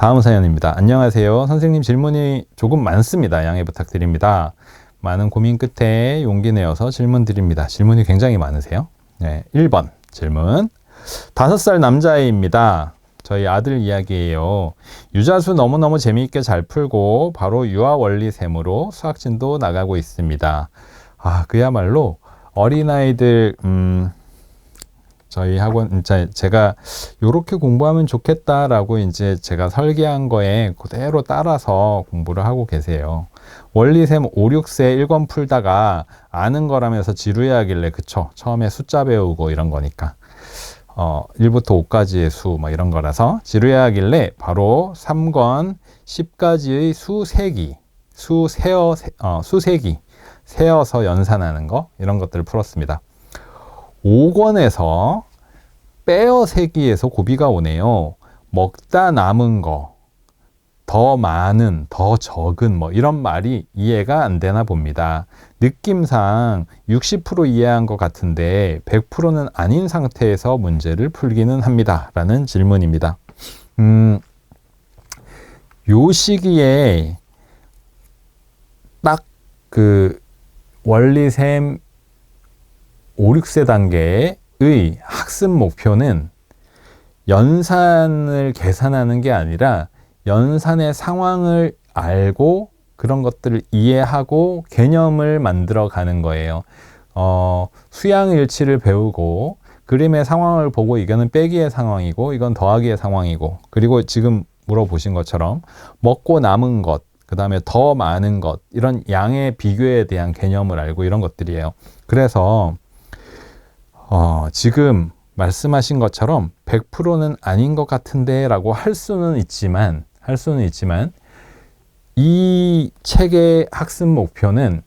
다음 사연입니다. 안녕하세요. 선생님, 질문이 조금 많습니다. 양해 부탁드립니다. 많은 고민 끝에 용기 내어서 질문 드립니다. 질문이 굉장히 많으세요. 네, 1번 질문. 5살 남자아이입니다. 저희 아들 이야기예요. 유자수 너무너무 재미있게 잘 풀고 바로 유아원리셈으로 수학진도 나가고 있습니다. 그야말로 어린아이들 저희 학원 제가 요렇게 공부하면 좋겠다라고 이제 제가 설계한 거에 그대로 따라서 공부를 하고 계세요. 원리셈 5, 6세 1권 풀다가 아는 거라면서 지루해하길래, 그쵸? 처음에 숫자 배우고 이런 거니까 1부터 5까지의 수 이런 거라서 지루해하길래 바로 3권 10까지의 수세기, 수세기 세어서 연산하는 거, 이런 것들을 풀었습니다. 5권에서 빼어 세기에서 고비가 오네요. 먹다 남은 거, 더 많은, 더 적은 이런 말이 이해가 안 되나 봅니다. 느낌상 60% 이해한 것 같은데 100%는 아닌 상태에서 문제를 풀기는 합니다. 라는 질문입니다. 요 시기에 딱 그 원리셈 5, 6세 단계의 학습 목표는 연산을 계산하는 게 아니라 연산의 상황을 알고 그런 것들을 이해하고 개념을 만들어 가는 거예요. 수양일치를 배우고 그림의 상황을 보고 이거는 빼기의 상황이고 이건 더하기의 상황이고, 그리고 지금 물어보신 것처럼 먹고 남은 것, 그 다음에 더 많은 것, 이런 양의 비교에 대한 개념을 알고 이런 것들이에요. 그래서 지금 말씀하신 것처럼 100%는 아닌 것 같은데 라고 할 수는 있지만 이 책의 학습 목표는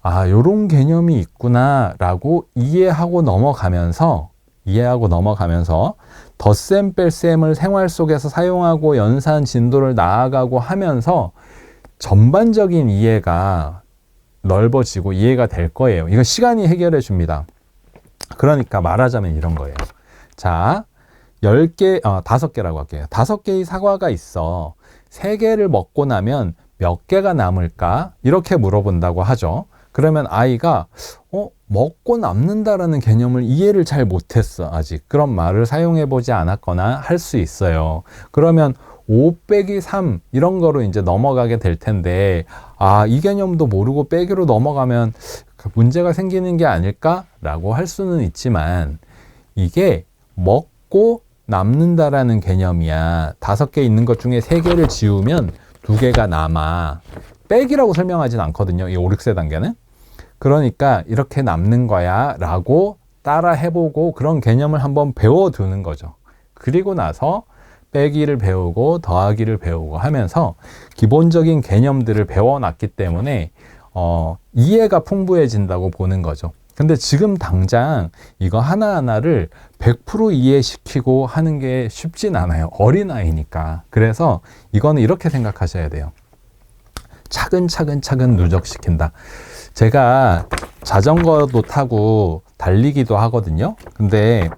요런 개념이 있구나 라고 이해하고 넘어가면서 덧셈 뺄셈을 생활 속에서 사용하고 연산 진도를 나아가고 하면서 전반적인 이해가 넓어지고 이해가 될 거예요. 이거 시간이 해결해 줍니다. 그러니까 말하자면 이런 거예요. 자, 5개라고 할게요. 5개의 사과가 있어. 3개를 먹고 나면 몇 개가 남을까? 이렇게 물어본다고 하죠. 그러면 아이가 먹고 남는다라는 개념을 이해를 잘 못했어. 아직 그런 말을 사용해 보지 않았거나 할 수 있어요. 그러면 5 빼기 3 이런 거로 이제 넘어가게 될 텐데, 이 개념도 모르고 빼기로 넘어가면 문제가 생기는 게 아닐까라고 할 수는 있지만, 이게 먹고 남는다라는 개념이야. 5개 있는 것 중에 3개를 지우면 2개가 남아. 빼기라고 설명하진 않거든요, 이 5, 6세 단계는. 그러니까 이렇게 남는 거야 라고 따라 해보고 그런 개념을 한번 배워두는 거죠. 그리고 나서 빼기를 배우고 더하기를 배우고 하면서 기본적인 개념들을 배워놨기 때문에 이해가 풍부해진다고 보는 거죠. 근데 지금 당장 이거 하나하나를 100% 이해시키고 하는 게 쉽진 않아요. 어린아이니까. 그래서 이거는 이렇게 생각하셔야 돼요. 차근차근 누적시킨다. 제가 자전거도 타고 달리기도 하거든요. 근데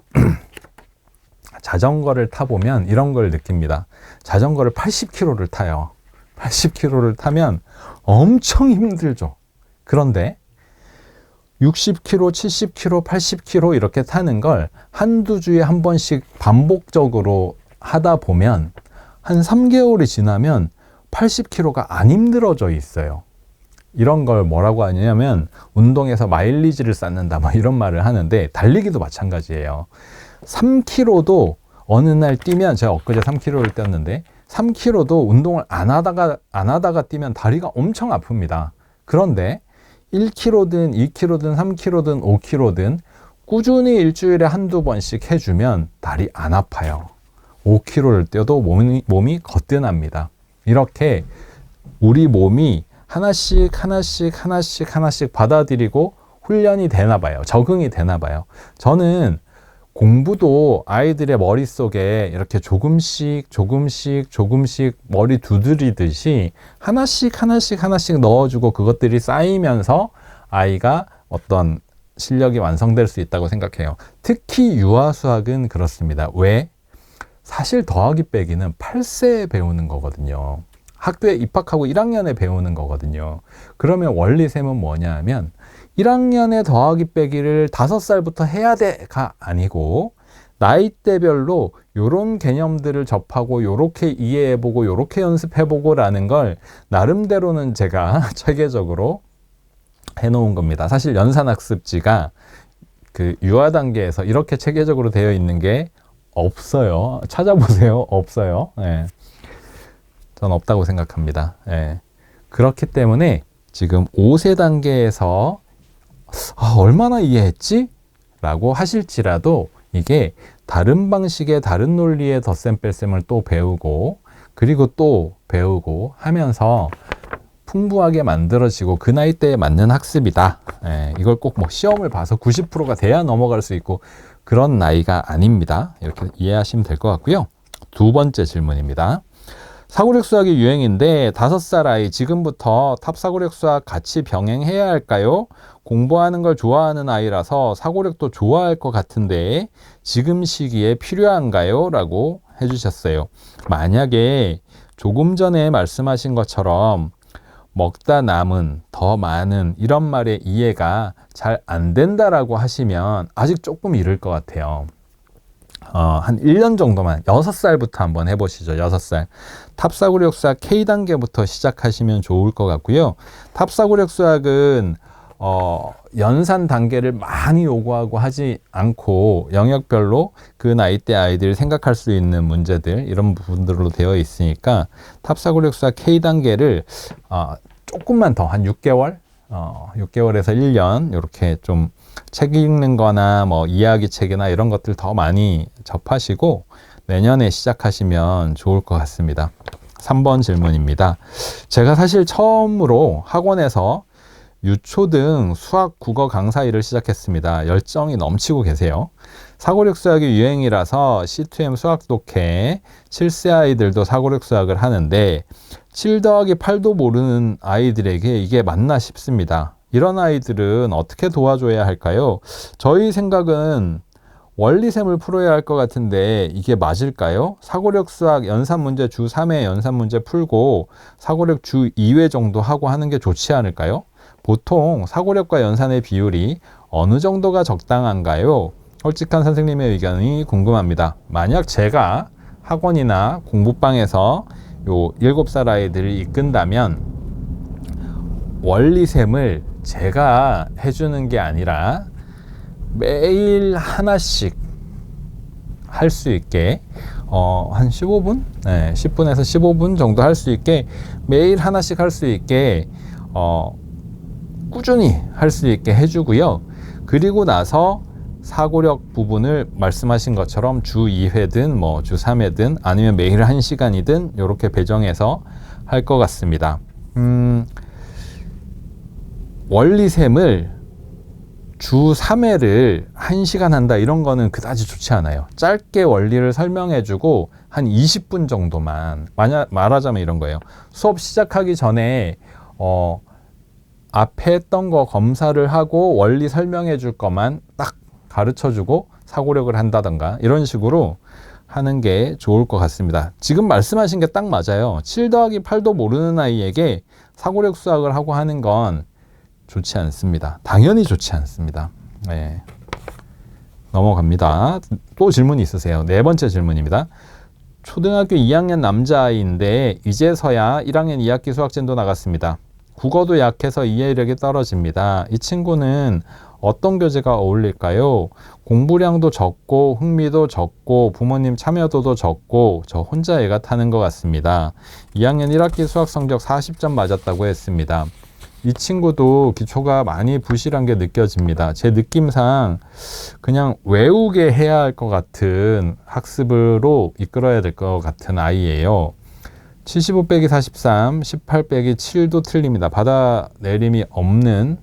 자전거를 타보면 이런 걸 느낍니다. 자전거를 80km를 타요. 80km를 타면 엄청 힘들죠. 그런데 60km, 70km, 80km 이렇게 타는 걸 한두 주에 한 번씩 반복적으로 하다 보면 한 3개월이 지나면 80km가 안 힘들어져 있어요. 이런 걸 뭐라고 하냐면 운동에서 마일리지를 쌓는다 이런 말을 하는데, 달리기도 마찬가지예요. 3km도 어느 날 뛰면, 제가 엊그제 3km를 뛰었는데 3km도 운동을 안 하다가 뛰면 다리가 엄청 아픕니다. 그런데 1km든 2km든 3km든 5km든 꾸준히 일주일에 한두 번씩 해주면 다리 안 아파요. 5km를 뛰어도 몸이 거뜬합니다. 이렇게 우리 몸이 하나씩 받아들이고 훈련이 되나 봐요. 적응이 되나 봐요. 저는 공부도 아이들의 머릿속에 이렇게 조금씩 머리 두드리듯이 하나씩 넣어주고 그것들이 쌓이면서 아이가 어떤 실력이 완성될 수 있다고 생각해요. 특히 유아수학은 그렇습니다. 왜? 사실 더하기 빼기는 8세에 배우는 거거든요. 학교에 입학하고 1학년에 배우는 거거든요. 그러면 원리셈은 뭐냐 하면 1학년에 더하기 빼기를 5살부터 해야 돼가 아니고 나이대별로 요런 개념들을 접하고 요렇게 이해해보고 요렇게 연습해보고 라는 걸 나름대로는 제가 체계적으로 해놓은 겁니다. 사실 연산학습지가 그 유아 단계에서 이렇게 체계적으로 되어 있는 게 없어요. 찾아보세요. 없어요. 예. 전 없다고 생각합니다. 예. 그렇기 때문에 지금 5세 단계에서 얼마나 이해했지? 라고 하실지라도 이게 다른 방식의 다른 논리의 덧셈 뺄셈을 또 배우고 그리고 또 배우고 하면서 풍부하게 만들어지고 그 나이대에 맞는 학습이다. 예, 이걸 꼭 뭐 시험을 봐서 90%가 돼야 넘어갈 수 있고 그런 나이가 아닙니다. 이렇게 이해하시면 될 것 같고요. 두 번째 질문입니다. 사고력 수학이 유행인데 5살 아이 지금부터 탑사고력 수학 같이 병행해야 할까요? 공부하는 걸 좋아하는 아이라서 사고력도 좋아할 것 같은데 지금 시기에 필요한가요? 라고 해주셨어요. 만약에 조금 전에 말씀하신 것처럼 먹다 남은, 더 많은 이런 말의 이해가 잘 안 된다라고 하시면 아직 조금 이를 것 같아요. 한 1년 정도만 6살부터 한번 해보시죠. 6살. 탑사고력 수학 K단계부터 시작하시면 좋을 것 같고요. 탑사고력 수학은 연산 단계를 많이 요구하고 하지 않고 영역별로 그 나이대 아이들이 생각할 수 있는 문제들 이런 부분들로 되어 있으니까 탑사고력 수학 K단계를 조금만 더 한 6개월 6개월에서 1년 이렇게 좀 책 읽는 거나 뭐 이야기 책이나 이런 것들 더 많이 접하시고 내년에 시작하시면 좋을 것 같습니다. 3번 질문입니다. 제가 사실 처음으로 학원에서 유초등 수학 국어 강사 일을 시작했습니다. 열정이 넘치고 계세요. 사고력 수학이 유행이라서 C2M 수학 독해 7세 아이들도 사고력 수학을 하는데 7 더하기 8도 모르는 아이들에게 이게 맞나 싶습니다. 이런 아이들은 어떻게 도와줘야 할까요? 저희 생각은 원리셈을 풀어야 할 것 같은데 이게 맞을까요? 사고력 수학 연산 문제 주 3회 연산 문제 풀고 사고력 주 2회 정도 하고 하는 게 좋지 않을까요? 보통 사고력과 연산의 비율이 어느 정도가 적당한가요? 솔직한 선생님의 의견이 궁금합니다. 만약 제가 학원이나 공부방에서 요 7살 아이들을 이끈다면 원리셈을 제가 해주는 게 아니라 매일 하나씩 할 수 있게 한 15분? 네, 10분에서 15분 정도 할 수 있게 매일 하나씩 할 수 있게 꾸준히 할 수 있게 해주고요. 그리고 나서 사고력 부분을 말씀하신 것처럼 주 2회든 뭐 주 3회든 아니면 매일 1시간이든 이렇게 배정해서 할 것 같습니다. 원리셈을 주 3회를 1시간 한다 이런 거는 그다지 좋지 않아요. 짧게 원리를 설명해주고 한 20분 정도만 말하자면 이런 거예요. 수업 시작하기 전에 앞에 했던 거 검사를 하고 원리 설명해 줄 것만 딱 가르쳐주고 사고력을 한다던가 이런 식으로 하는 게 좋을 것 같습니다. 지금 말씀하신 게 딱 맞아요. 7 더하기 8도 모르는 아이에게 사고력 수학을 하고 하는 건 좋지 않습니다. 당연히 좋지 않습니다. 네. 넘어갑니다. 또 질문이 있으세요. 네 번째 질문입니다. 초등학교 2학년 남자아이인데 이제서야 1학년 2학기 수학진도 나갔습니다. 국어도 약해서 이해력이 떨어집니다. 이 친구는 어떤 교재가 어울릴까요? 공부량도 적고 흥미도 적고 부모님 참여도도 적고 저 혼자 애가 타는 것 같습니다. 2학년 1학기 수학 성적 40점 맞았다고 했습니다. 이 친구도 기초가 많이 부실한 게 느껴집니다. 제 느낌상 그냥 외우게 해야 할 것 같은 학습으로 이끌어야 될 것 같은 아이예요. 75 빼기 43, 18 빼기 7도 틀립니다. 받아내림이 없는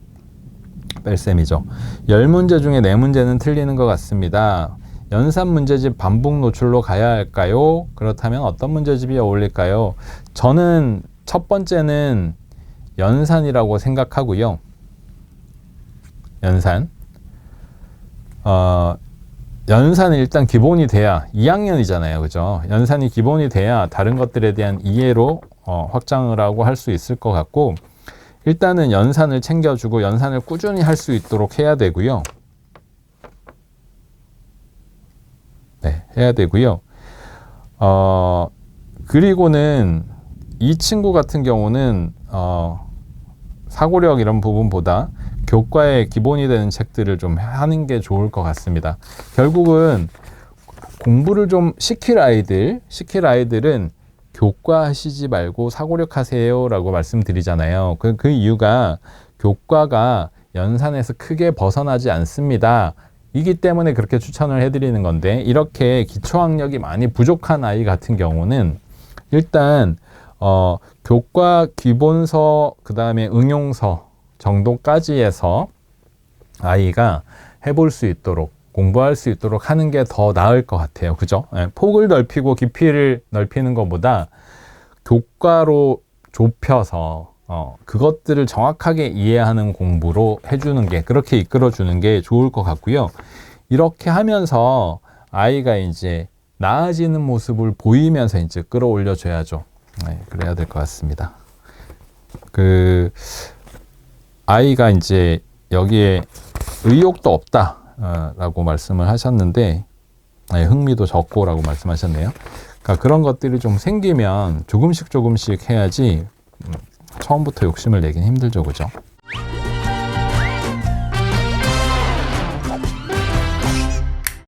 뺄셈이죠. 10문제 중에 4문제는 틀리는 것 같습니다. 연산 문제집 반복 노출로 가야 할까요? 그렇다면 어떤 문제집이 어울릴까요? 저는 첫 번째는 연산이라고 생각하고요. 연산. 연산이 일단 기본이 돼야 2학년이잖아요. 그죠? 연산이 기본이 돼야 다른 것들에 대한 이해로 확장을 하고 할 수 있을 것 같고, 일단은 연산을 챙겨주고 연산을 꾸준히 할 수 있도록 해야 되고요. 네, 해야 되고요. 그리고는 이 친구 같은 경우는 사고력 이런 부분보다 교과의 기본이 되는 책들을 좀 하는 게 좋을 것 같습니다. 결국은 공부를 좀 시킬 아이들은 교과 하시지 말고 사고력 하세요 라고 말씀드리잖아요. 그 이유가 교과가 연산에서 크게 벗어나지 않습니다. 이기 때문에 그렇게 추천을 해드리는 건데, 이렇게 기초학력이 많이 부족한 아이 같은 경우는 일단 교과 기본서 그 다음에 응용서 정도까지 해서 아이가 해볼 수 있도록, 공부할 수 있도록 하는 게 더 나을 것 같아요. 그죠? 폭을 넓히고 깊이를 넓히는 것보다 교과로 좁혀서 그것들을 정확하게 이해하는 공부로 해주는 게, 그렇게 이끌어주는 게 좋을 것 같고요. 이렇게 하면서 아이가 이제 나아지는 모습을 보이면서 이제 끌어올려 줘야죠. 네, 그래야 될 것 같습니다. 아이가 이제 여기에 의욕도 없다 라고 말씀을 하셨는데, 흥미도 적고 라고 말씀하셨네요. 그러니까 그런 것들이 좀 생기면 조금씩 해야지 처음부터 욕심을 내긴 힘들죠. 그죠?